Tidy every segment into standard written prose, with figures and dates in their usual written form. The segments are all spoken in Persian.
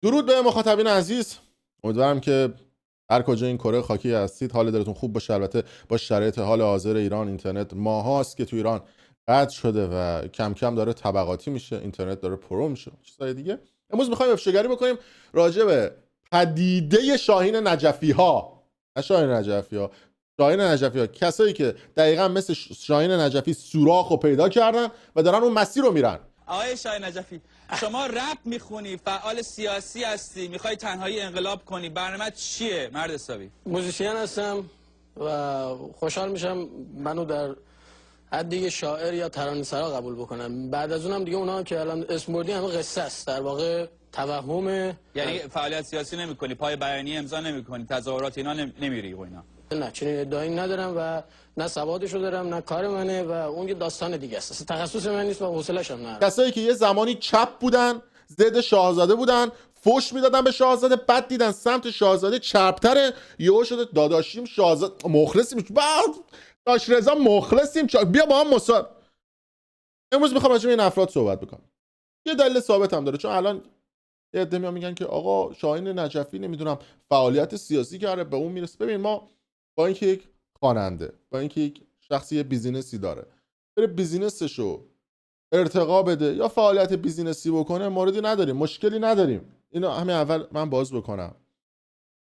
درود به مخاطبین عزیز، امیدوارم که هر کجا این کره خاکی هستید حال دلتون خوب باشه. البته با شرایط حال حاضر ایران، اینترنت ماهاست که تو ایران قطع شده و کم کم داره طبقاتی میشه، اینترنت داره پرو میشه. چیزای دیگه امروز میخوایم افشاگری بکنیم راجع به پدیده شاهین نجفی ها. نه شاهین نجفی ها، شاهین نجفی ها، کسایی که دقیقا مثل شاهین نجفی سوراخ رو پیدا کردن و دارن اون مسیر رو میرن. آقای شاهین نجفی، شما رپ میخونی، فعال سیاسی هستی، میخوای تنهایی انقلاب کنی، برنامه چیه مرد حسابی؟ موزیسین هستم و خوشحال میشم منو در حد شاعر یا ترانه‌سرا قبول بکنم. بعد از اونم دیگه اونا که الان اسم بردی همه قصه است، در واقع توهمه. یعنی فعالیت سیاسی نمیکنی، پای بیانیه امضا نمیکنی، تظاهرات اینا نمیری و اینا؟ نه، چنین ادعایی ندارم و نه سوادشو دارم نه کار منه و اون یه داستان دیگه است. اصلا تخصص من نیست و حوصله‌ش هم ندارم. کسایی که یه زمانی چپ بودن، ضد شاهزاده بودن، فوش میدادن به شاهزاده، بعد دیدن سمت شاهزاده چپتره، یهو شده داداشیم شاهزاده مخلصیم، بعد داش رضا مخلصیم، بیا با هم امروز میخوام راجع به این افراد صحبت بکنم. یه دلیل ثابت هم داره، چون الان یه عده میگن که آقا شاهین نجفی نمیدونم فعالیت سیاسی کرده به اون میرسه. ببین، ما با اینکه یک خواننده، با اینکه یک شخصی یه بیزینسی داره، بره بیزینسشو ارتقا بده یا فعالیت بیزینسی بکنه، موردی نداریم، مشکلی نداریم. اینو همین اول من باز بکنم.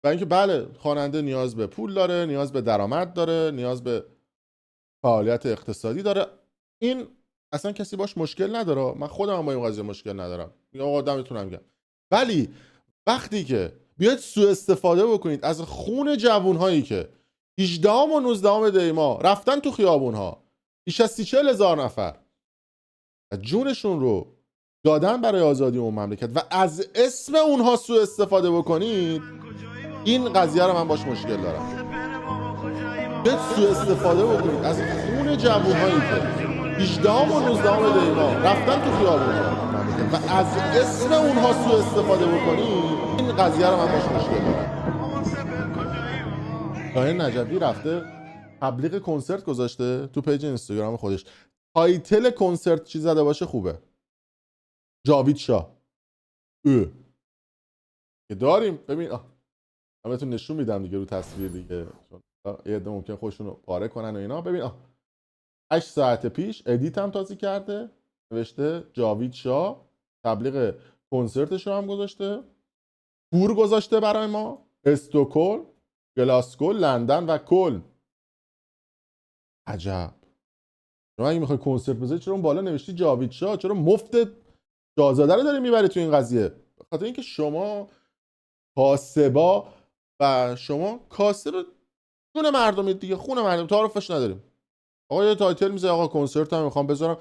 و اینکه بله، خواننده نیاز به پول داره، نیاز به درآمد داره، نیاز به فعالیت اقتصادی داره. این اصلا کسی باش مشکل نداره. من خودم هم با این قضیه مشکل ندارم. میگم آقا دمتون گرم. ولی وقتی که بیاید سوء استفاده بکنید از خون جوانهایی که 18 و 19 دی ماه رفتن تو خیابونها، بیش از 30-40 هزار نفر جونشون رو دادن برای آزادی اون مملکت و از اسم اونها سوء استفاده بکنید، این قضیه رو من باش مشکل دارم. بیاید سوء استفاده بکنید از خون جوانهایی که 18 و 19 دی ماه رفتن تو خیابونها و از اسم اونها سوء استفاده بکنید، این قضیه رو من باش مشکل دارم. شاهین نجفی رفته تبلیغ کنسرت گذاشته تو پیج اینستاگرام خودش. تایتل کنسرت چی زده باشه خوبه؟ جاوید شاه. که داریم. ببین من بهتون نشون میدم دیگه رو تصویر دیگه، چون یه عده ممکن خودشون رو پاره کنن و اینا. ببین 8 ساعت پیش ادیت هم تازه کرده، نوشته جاوید شاه، تبلیغ کنسرتش رو هم گذاشته، تور گذاشته برای ما، استکهلم، گلاسکو، لندن و کلن. عجب. شما اگه میخوای کنسرت بذاری چرا اون بالا نوشتی جاوید شاه؟ چرا مفت شاهزاده رو داری میبری تو این قضیه؟ به خاطر اینکه شما کاسبا و شما کاسب خون مردمید دیگه، خون مردم، تعارفش نداریم. آقا یه تایتل میزه، آقا کنسرت هم میخوام بذارم،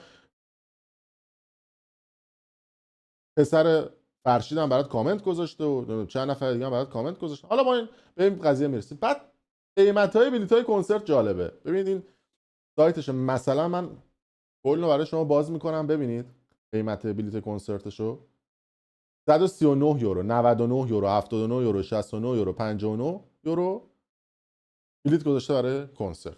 پسر فرشیدم برات کامنت گذاشته و چند نفر دیگه هم برات کامنت گذاشته. حالا ما به این قضیه میرسیم. بعد قیمت‌های بلیط‌های کنسرت جالبه. ببینید این سایتش، مثلا من کل رو برای شما باز میکنم ببینید قیمت بلیط کنسرتشو: 139 یورو، 99 یورو، 79 یورو، 69 یورو، 59 یورو بلیط گذاشته برای کنسرت.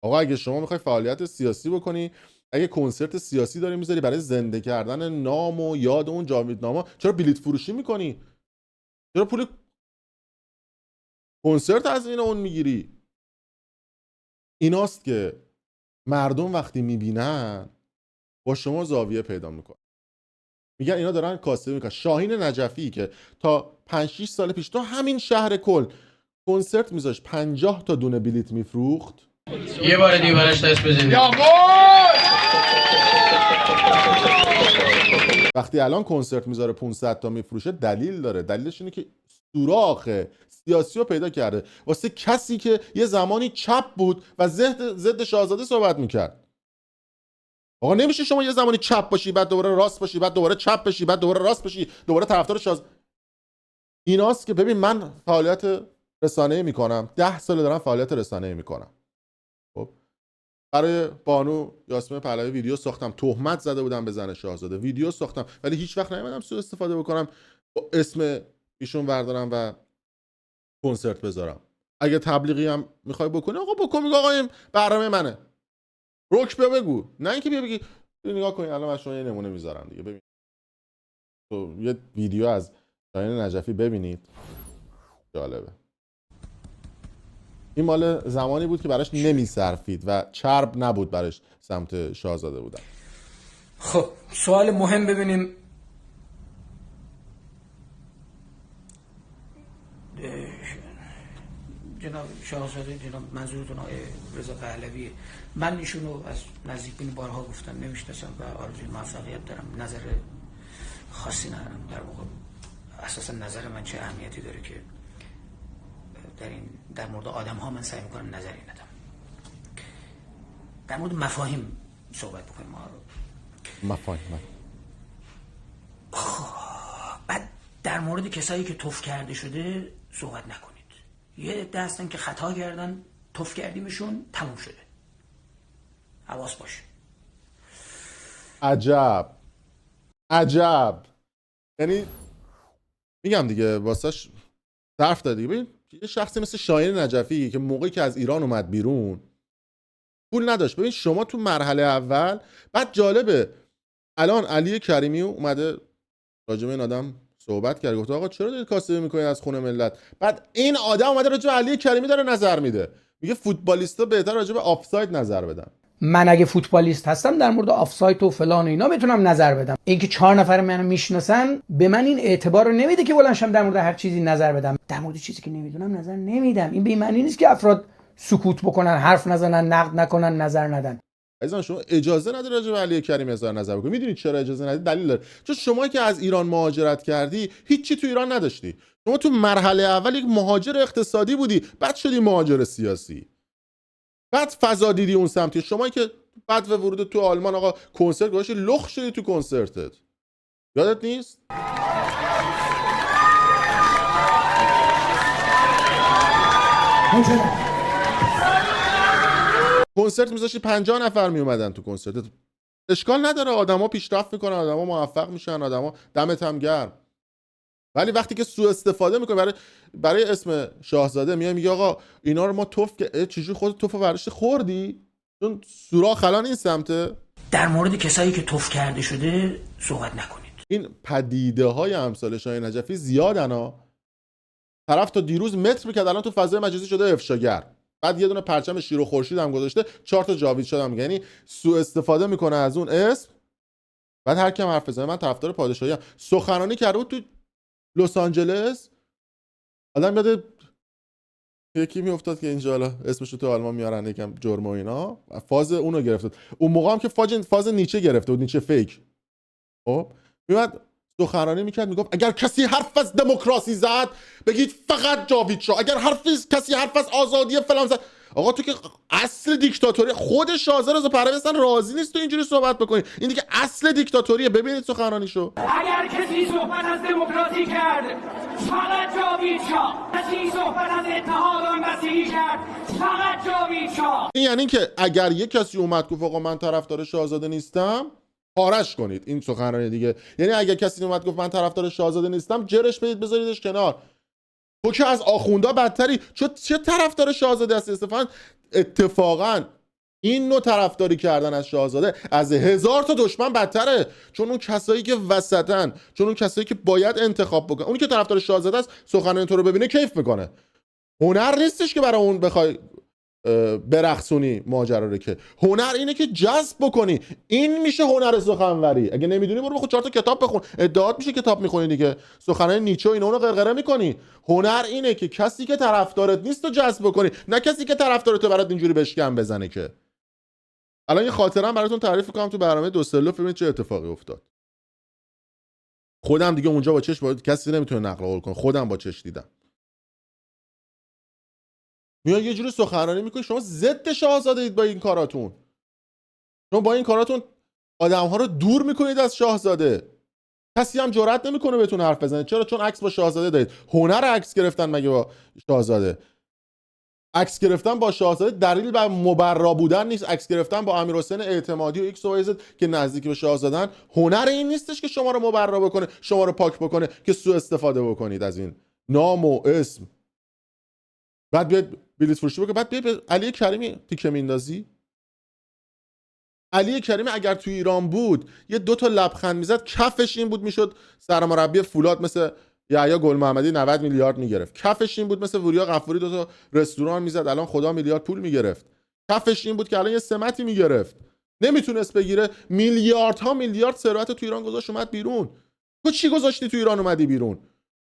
آقا اگه شما میخوای فعالیت سیاسی بکنی، اگه کنسرت سیاسی داری میذاری برای زنده کردن نام و یاد اون جاویدنامه، چرا بلیط فروشی میکنی؟ چرا پول کنسرت از این اون میگیری؟ ایناست که مردم وقتی میبینن با شما زاویه پیدا میکنن، میگن اینا دارن کاسبی میکنن. شاهین نجفی که تا 5-6 سال پیش تو همین شهر کل کنسرت میذاشت 50 تا دونه بلیط میفروخت. یه بار دیگه براش دست بزنید. وقتی الان کنسرت میذاره 500 تا میفروشه، دلیل داره. دلیلش اینه که سوراخ سیاسی رو پیدا کرده واسه کسی که یه زمانی چپ بود و ضد شاهزاده صحبت میکرد. آقا نمیشه شما یه زمانی چپ باشی، بعد دوباره راست باشی، بعد دوباره چپ بشی، بعد دوباره راست بشی، دوباره طرفدار ایناست که ببین من فعالیت رسانه‌ای میکنم، 10 سال دارم فعالیت رسانه‌ای میکنم. خب برای بانو یاسمین پهلوی ویدیو ساختم، تهمت زده بودم به زن شاهزاده، ویدیو ساختم، ولی هیچ وقت نیومدم سوء استفاده بکنم با اسم ایشون بردارم و کنسرت بذارم. اگه تبلیغی هم میخوای بکنی، آقا بکن، میگه آقا این برنامه منه، رک بیا بگو. نه اینکه بیا بگی نگاه کنید الان من شما یه نمونه میذارم دیگه. ببین تو یه ویدیو از شاهین نجفی ببینید، جالبه. این مال زمانی بود که براش نمیصرفید و چرب نبود براش سمت شاهزاده بودن. خب سوال مهم ببینیم. جناب شاهزاده، جناب منظورتون آقای رضا پهلوی، من ایشونو از نزدیک بین بارها گفتم نمیشناسم و آرزوی موفقیت دارم، نظر خاصی ندارم در واقع. اساسا نظر من چه اهمیتی داره که در مورد آدم ها من سعی میکنم نظری ندم. در مورد مفاهیم صحبت بکنیم. مفاهیم. بعد در مورد کسایی که توف کرده شده صحبت نکنید. یه عده هستن که خطا کردن، توف کردیمشون، تموم شده. حواس باشه. عجب. یعنی میگم دیگه واسش صرف دادی. ببین یه شخصی مثل شاهین نجفی که موقعی که از ایران اومد بیرون پول نداشت. ببین شما تو مرحله اول، بعد جالبه الان علی کریمی اومده راجع به این آدم صحبت کرد، گفت آقا چرا دارید کاسبی میکنید از خون ملت؟ بعد این آدم اومده راجع به علی کریمی داره نظر میده، میگه فوتبالیستا بهتر راجع به آفساید نظر بدن. من اگه فوتبالیست هستم در مورد آفساید و فلان و اینا بتونم نظر بدم. اینکه 4 نفر منو میشناسن به من این اعتبار رو نمیده که بلنشم در مورد هر چیزی نظر بدم. در مورد چیزی که نمیدونم نظر نمیدم. این به این معنی نیست که افراد سکوت بکنن، حرف نزنن، نقد نکنن، نظر ندن. عزیزان شما اجازه نداری راجع به علی کریمی اظهار نظر بکنی. میدونید چرا اجازه نداری؟ دلیل داره. چون شما که از ایران مهاجرت کردی هیچی تو ایران نداشتی. شما تو مرحله اول یک مهاجر اقتصادی بودی، بعد شدی مهاجر سیاسی، بعد فضا دیدی اون سمتی. شما که بعد ورود تو آلمان آقا کنسرت گذاشتی، لخ شدی تو کنسرتت، یادت نیست؟ کنسرت میذاشتی 50 نفر میومدن تو کنسرتت. اشکال نداره، آدما پیشرفت میکنن، آدما موفق میشن، آدما دمت هم گرم. ولی وقتی که سوء استفاده میکنه برای اسم شاهزاده، میگه آقا اینا رو ما توف که چجوری خودت توفو برداشتی خوردی؟ چون سوراخ الان این سمته. در مورد کسایی که توف کرده شده صحبت نکنید. این پدیده های امثال شاهین نجفی زیادن ها. طرف تا دیروز متر میکرد، الان تو فضای مجازی شده افشاگر. بعد یه دونه پرچم شیر و خورشید هم گذاشته، 4 تا جاوید شدم. یعنی سوء استفاده میکنه از اون اسم. بعد هر کیم حرف بزنه من طرفدار پادشاهی ام. سخنرانی کرده بود تو لس آنجلس، آدم یاد یکی میافتاد که اینجا حالا اسمش رو تو آلمان میارن یکم جرم و اینا، فاز اونو گرفت. اون موقع هم که فاز نیچه گرفته بود، نیچه فیک. خب میاد سخنرانی میکرد، میگفت اگر کسی حرف از دموکراسی زد بگید فقط جاوید شاه، اگر کسی حرف از آزادی فلان زد. آقا تو که اصل دیکتاتوری، خود شاهزاده رضا پهلوی اصلا راضی نیست تو اینجوری صحبت بکنی. این دیگه اصل دیکتاتوریه. ببینید سخنرانیشو. اگر کسی صحبت از دموکراسی کرد فقط جاوید شاه، کسی صحبت از اتحاد مسیحی کرد فقط جاوید شاه. این یعنی که اگر یک کسی اومد گفت آقا من طرفدار شاهزاده نیستم، پارش کنید. این سخنرانی دیگه. یعنی اگر کسی اومد گفت من طرفدار شاهزاده نیستم، جرش بدید بذاریدش کنار. تو که از آخوندا بدتری. چه طرفدار شاهزاده هستی؟ اتفاقا این نوع طرفداری کردن از شاهزاده از 1000 تا دشمن بدتره. چون اون کسایی که وسطن، چون اون کسایی که باید انتخاب بکنن، اونی که طرفدار شاهزاده است سخنرانی تو رو ببینه کیف میکنه. هنر نیستش که برای اون بخوای برقصونی ماجرا رو، که هنر اینه که جذب بکنی. این میشه هنر سخنوری. اگه نمیدونی برو بخون 4 تا کتاب بخون، ادعات میشه کتاب میخونی دیگه، سخنرانی نیچه و اینا اونو قرقره میکنی. هنر اینه که کسی که طرفدارت نیست رو جذب بکنی، نه کسی که طرفدارت برات اینجوری بشکم بزنه. که الان یه خاطرم براتون تعریف کنم تو برنامه دوسلدورف، ببینید چه اتفاقی افتاد. خودم دیگه اونجا با چشم کسی نمیتونه نقل قول کنه، خودم با چشم دیدم. میاد یه جوری سخنرانی میکنی شما ضد شاهزاده اید با این کاراتون. شما با این کاراتون آدم‌ها رو دور میکنید از شاهزاده. کسی هم جرئت نمیکنه بهتون حرف بزنه. چرا؟ چون عکس با شاهزاده دارید. هنر عکس گرفتن مگه با شاهزاده؟ عکس گرفتن با شاهزاده دلیل بر مبرا بودن نیست. عکس گرفتن با امیرحسین اعتمادی و ایکس و ایزد که نزدیکی به شاهزاده‌ان، هنر این نیستش که شما رو مبرا بکنه، شما رو پاک بکنه که سوء استفاده بکنید از این نام و اسم. بعد بیاد بلیط فروشی بکنه، بعد بیاد علی کریمی تیکه میندازی. علی کریمی اگر تو ایران بود یه 2 تا لبخند میزد کفش این بود میشد سرمربی فولاد مثل یحیی گل محمدی 90 میلیارد میگرفت. کفش این بود مثل وریا غفوری 2 تا رستوران میزد الان خدا میلیارد پول میگرفت. کفش این بود که الان یه سمتی میگرفت. نمیتونست بگیره. میلیاردها میلیارد ثروت تو ایران گذاشت اومد بیرون. تو چی گذاشتی تو ایران اومدی بیرون؟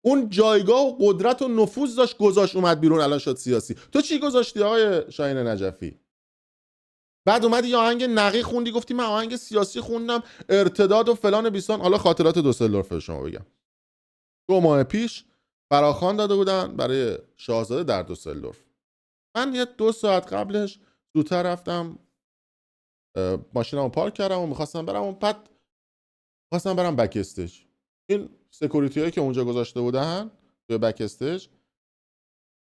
اون جایگاه و قدرت و نفوذ داشت گذاشت اومد بیرون الان شد سیاسی. تو چی گذاشتی آقای شاهین نجفی؟ بعد اومدی یه آهنگ نقی خوندی گفتی من آهنگ سیاسی خوندم ارتداد و فلان بیسان. حالا خاطرات دوسلدورف شما بگم. 2 ماه پیش فراخوان داده بودن برای شاهزاده در دوسلدورف. من یه 2 ساعت قبلش زودتر رفتم ماشینمو پارک کردم و میخواستم برم و بعد خواستم برم بک استیج. این سکیوریتی هایی که اونجا گذاشته بودن توی بک استیج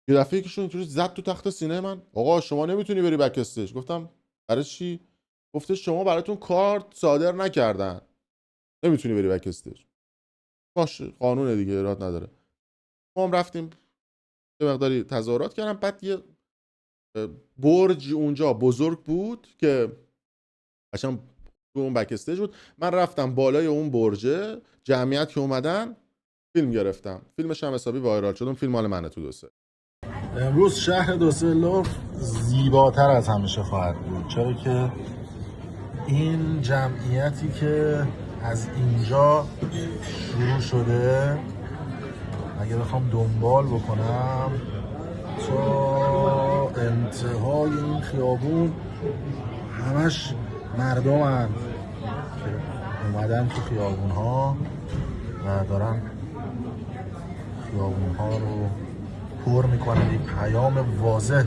یه دفعه یکیشون اینجوری زد تو تخت سینه من. آقا شما نمیتونی بری بک استیج. گفتم برای چی؟ گفته شما براتون کارت صادر نکردن نمیتونی بری بک استیج. باشه قانونه دیگه ایراد نداره. ما هم رفتیم یه مقداری تظاهرات کردم. بعد یه برج اونجا بزرگ بود که قشنگ تو اون بک استیج بود. من رفتم بالای اون برج جمعیت که اومدن فیلم گرفتم. فیلمش هم حسابی وایرال شد. اون فیلم مال منه تو دوسه. امروز شهر دوسلدورف زیباتر از همیشه خواهد بود چرا که این جمعیتی که از اینجا شروع شده اگه بخوام دنبال بکنم تا انتهای این خیابون همش مردم هستند که اومدن تو خیابون ها و دارن خیابون ها رو پر میکنن. یک پیام واضح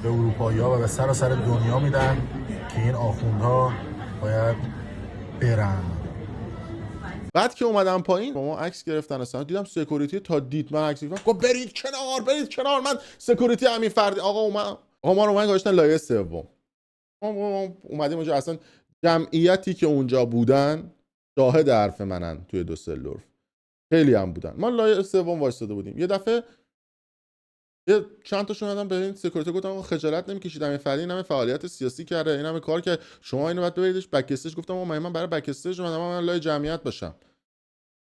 به اروپایی ها و به سراسر دنیا میدن که این آخوندها باید برن. بعد که اومدم پایین با ما عکس گرفتن اصلا دیدم سکیوریتی تا دید من عکس گرفتم گفت برید کنار من سکیوریتی همین فردی آقا ما رو اومدن گذاشتن لایه سوم. ما اومدیم اونجا اصلا جمعیتی که اونجا بودن شاهد حرف منن توی دوسلدورف خیلی هم بودن. ما لایه سوم وایساده بودیم. یه دفعه یه چند تاشون اومدن به این سکیوریتی گفتم آقا خجالت نمیکشید همین فردی این همه فعالیت سیاسی کرده این همه کار کرد شما اینو بعد ببریدش بک استیج. گفتم آقا من برای بک استیج اومدم من لای جمعیت باشم.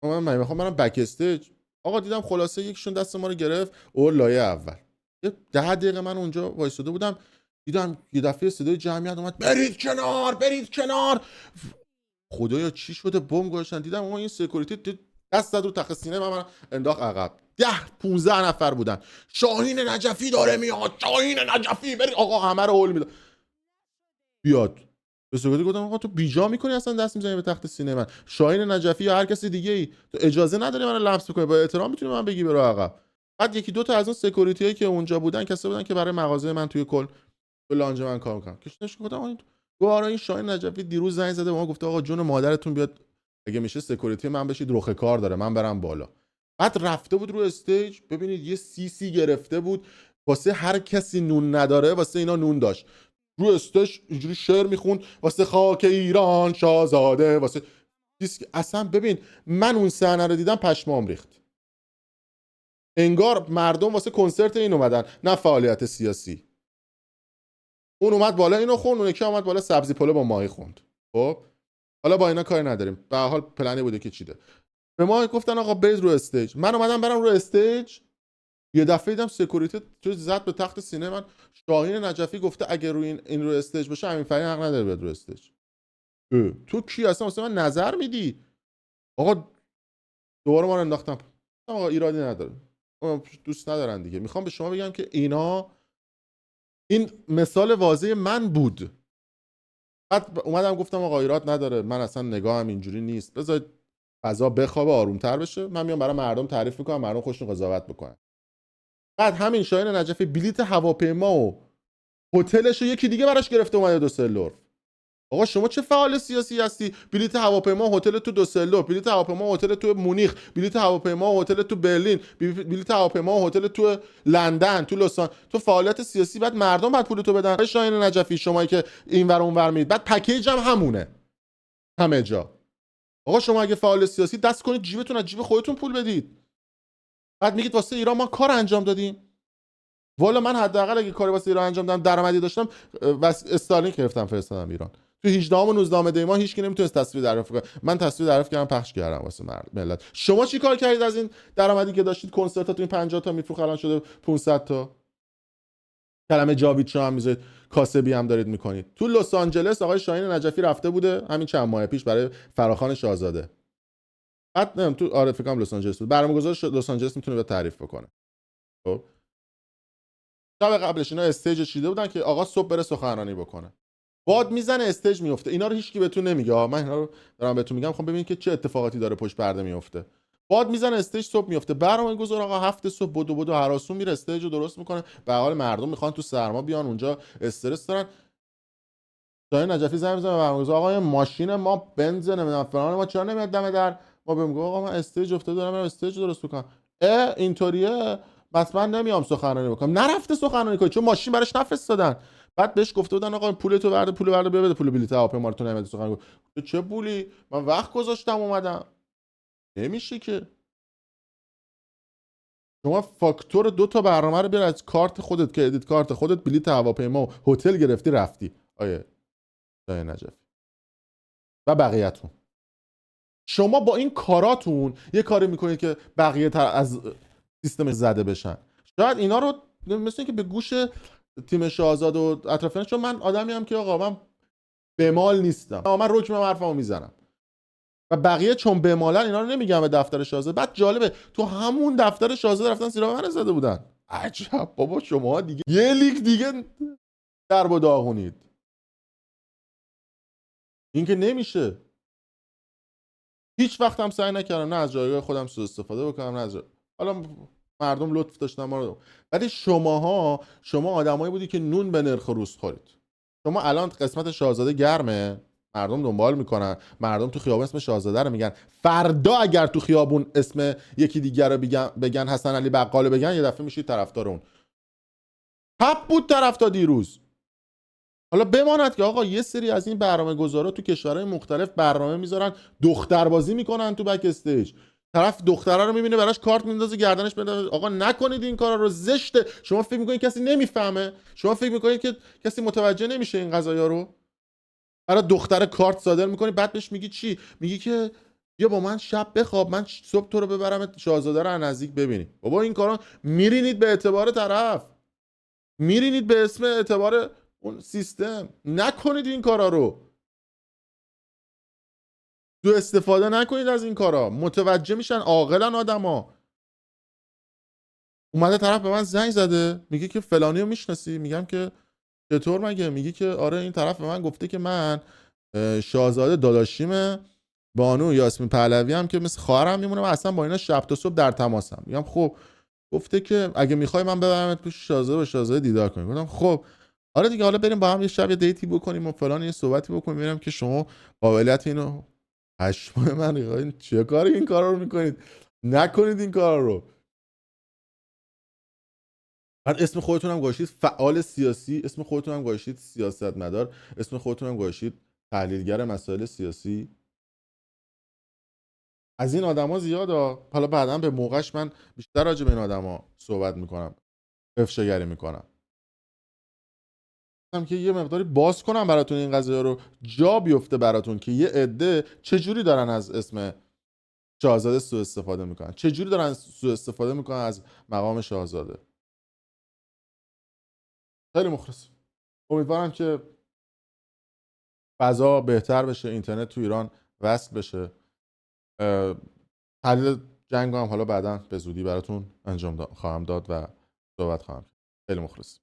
من میخوام برم بک استیج. آقا دیدم خلاصه یکیشون دست ما رو گرفت اور لایه اول. یه 10 دقیقه من اونجا وایساده بودم دیدم یه دفعه صدای جمعیت اومد برید کنار. خدایا چی شده بم گذاشتن. دیدم آقا این سکیوریتی دست زد رو تخت سینه من انداخت عقب. 10-15 نفر بودن. شاهین نجفی داره میاد شاهین نجفی برید. آقا همه رو هول میداد بیاد. به سکیوریتی گفتم آقا تو بیجا میکنی اصلا دست میزنی به تخت سینه من. شاهین نجفی یا هر کسی دیگه ای تو اجازه نداری من لمس بکنی. با احترام میتونی من بگی برو عقب. بعد 1-2 تا از اون سکیوریتی هایی که اونجا بودن کسایی بودن که برای مغازه من توی کل تو لانج من کار میکنن. کشنش گفتم آقا این شاهین نجفی دیروز زنگ زده به ما گفته آقا جون مادرتون بیاد اگه میشه سکیوریتی من بشید رخ کار داره من برم بالا. بعد رفته بود رو استیج ببینید یه سی گرفته بود واسه هر کسی نون نداره واسه اینا نون داشت. رو استیج اینجوری شعر میخوند واسه خاک ایران شاهزاده واسه اصلا ببین من اون صحنه رو دیدم پشمام ریخت. انگار مردم واسه کنسرت این اومدن نه فعالیت سیاسی. اون اومد بالا اینو خوند اون یکی اومد بالا سبزی پلو با ماهی خوند. خب حالا با اینا کاری نداریم به هر حال پلنی بوده که چیده. به ما گفتن آقا برید رو استیج. من اومدم برم رو استیج یه دفعه دیدم سکیوریتی تو زد به تخت سینه من. شاهین نجفی گفته اگه روی این رو استیج باشه همین فری حق نداره بیاد رو استیج. تو کی اصلا واسه من نظر میدی؟ آقا دوباره ما رو انداختم. آقا ایرادی نداره دوست ندارن دیگه. میخوام به شما بگم که اینا این مثال واضح من بود. بعد اومدم گفتم آقا ایراد نداره من اصلا نگاهم اینجوری نیست بذار فضا بخوابه آرومتر بشه من میام برای مردم تعریف میکنم مردم خوششون قضاوت بکنن. بعد همین شاهین نجفی بلیت هواپیما و هتلش رو یکی دیگه براش گرفته اومده دوسلدورف. آقا شما چه فعال سیاسی هستی؟ بلیت هواپیما هتل تو دوسلدورف، بلیت هواپیما هتل تو مونیخ، بلیت هواپیما هتل تو برلین، بلیت هواپیما هتل تو لندن، تو لس آنجلس. تو فعالیت سیاسی بعد مردم بعد پول تو بدن. شاهین نجفی شمایی که اینور اونور میید بعد پکیج هم همونه همه جا. آقا شما اگه فعال سیاسی دست کنید جیبتون از جیب خودتون پول بدید. بعد میگید واسه ایران ما کار انجام دادیم. والا من حداقل اگه کاری واسه ایران انجام دادم درآمدی داشتم استارلینک گرفتم فرستادم ایران. تو 18 و 19 دی ماه هیچکی نمیتونست تصویر دریافت کنه. من تصویر دریافت کردم پخش کردم واسه ملت. شما چی کار کردید از این درآمدی که داشتید؟ کنسرتاتون 50 تا میفروخت الان شده 500 تا. کلمه جاوید شاه هم میذارید، کاسبی هم دارید میکنید. تو لس آنجلس آقای شاهین نجفی رفته بوده همین چند ماه پیش برای فراخوان شاهزاده. بعد نه تو فکر کنم لس آنجلس بود. برنامه‌گذار لس آنجلس میتونه به تعریف بکنه. خب شب قبلش اینا استیج چیده بودن که آقا صبح بره سخنرانی بکنه. باد میزنه استیج میفته. اینا رو هیچکی بهتون نمیگه. من اینا رو دارم بهتون میگم خب ببینید که چه اتفاقاتی داره پشت پرده میفته. باد میزنه استیج صبح میفته. برنامه‌گذار آقا هفت صبح بدو هراسون میره استیج رو درست میکنه. به حال مردم میخوان تو سرما بیان اونجا، استرس دارن. شاهین نجفی زنگ میزنه به برنامه‌گذار آقا این ماشین ما بنز نمیدونم فلان ما چرا نمیاد دم در؟ ما بهم گفت آقا من استیج افتاده دارم میرم استیج درست میکنم. اینطوریه بس من نمیام سخنرانی بکنم. نرفته سخنرانی کنه چون ماشین براش نفرستادن. بعد بهش گفته بودن آقا پول تو برده، پول برده بده، پول بلیط هواپیما رو تو نمیاد سخنرانی کنه. چه پولی؟ من وقت گذاشتم اومدم. نمیشه که شما فاکتور 2 تا برنامه رو بیار از کارت خودت که ادیت کارت خودت بلیط هواپیما و هتل گرفتی رفتی. آیه شاهین نجفی و بقیه‌تون شما با این کاراتون یه کاری میکنید که بقیه از سیستم زده بشن. شاید اینا رو مثل اینکه به گوش تیم شاهزاده و اطرافیان، چون من آدمی ام که آقا من بمال نیستم، من رکم حرفمو میزنم و بقیه چون بمالن اینا رو نمیگم به دفتر شاهزاده. بعد جالبه تو همون دفتر شاهزاده رفتن زیرا من زده بودن. عجب بابا شما دیگه یه لیک دیگه درب و داغونید. این که نمیشه. هیچ وقت هم سعی نکردم نه از جایگاه خودم سوء استفاده بکنم نه از حالا مردم لطف داشتن ما رو. ولی شما آدمایی بودی که نون به نرخ روز خورید. شما الان قسمت شاهزاده گرمه، مردم دنبال میکنن، مردم تو خیابون اسم شاهزاده رو میگن. فردا اگر تو خیابون اسم یکی دیگر رو بگن حسن علی بقال بگن یه دفعه میشید طرفدار اون. تپ بود طرفدار دیروز. حالا بماند که آقا یه سری از این برنامه‌گذارا تو کشورهای مختلف برنامه میذارن دختربازی میکنن تو بک استیج. طرف دختره رو میبینه براش کارت میندازه گردنش بندازه. آقا نکنید این کارا رو، زشته. شما فکر میکنید کسی نمیفهمه؟ شما فکر میکنید که کسی متوجه نمیشه این قضايا رو؟ برای دختر کارت صادر میکنی بعد بهش میگی چی؟ میگی که بیا با من شب بخواب من صبح تو رو ببرم شاهزاده رو از نزدیک ببینی. بابا این کارا میرینید به اعتبار طرف، میرینید به اسم اعتبار اون سیستم. نکنید این کارا رو. تو استفاده نکنید از این کارا. متوجه میشن، عاقلن آدما. اومده طرف به من زنگ زده میگه که فلانی رو میشناسی؟ میگم که چطور مگه؟ میگه که آره این طرف به من گفته که من شاهزاده داداشیمه، بانو یاسمین پهلوی هم که مثل خواهرم میمونه و اصلا با اینا شب تا صبح در تماسم. میگم خب گفته که اگه میخوای من ببرمت پیش شاهزاده و شاهزاده دیدار کنیم. گفتم خب آره دیگه حالا بریم با هم یه شب یه دیتی بکنیم و فلان یه صحبتی بکنیم ببینم که شما قابلیت اینو. پشمای من این چه کاری این کارا رو میکنید؟ نکنید این کارا رو. بعد اسم خودتون هم گذاشتید فعال سیاسی، اسم خودتون هم گذاشتید سیاستمدار، اسم خودتون هم گذاشتید تحلیلگر مسائل سیاسی. از این آدما زیاده. حالا بعداً به موقعش من بیشتر راجع به این آدما صحبت میکنم، افشاگری میکنم. هم که یه مقداری باز کنم براتون این قضیه رو، جا بیفته براتون که یه عده چجوری دارن از اسم شاهزاده سوء استفاده میکنن، چجوری دارن سوء استفاده میکنن از مقام شاهزاده. خیلی مخلصم. امیدوارم که فضا بهتر بشه، اینترنت تو ایران وصل بشه. تحلیل جنگ هم حالا بعدا به زودی براتون انجام خواهم داد و صحبت خواهم. خیلی مخلصم.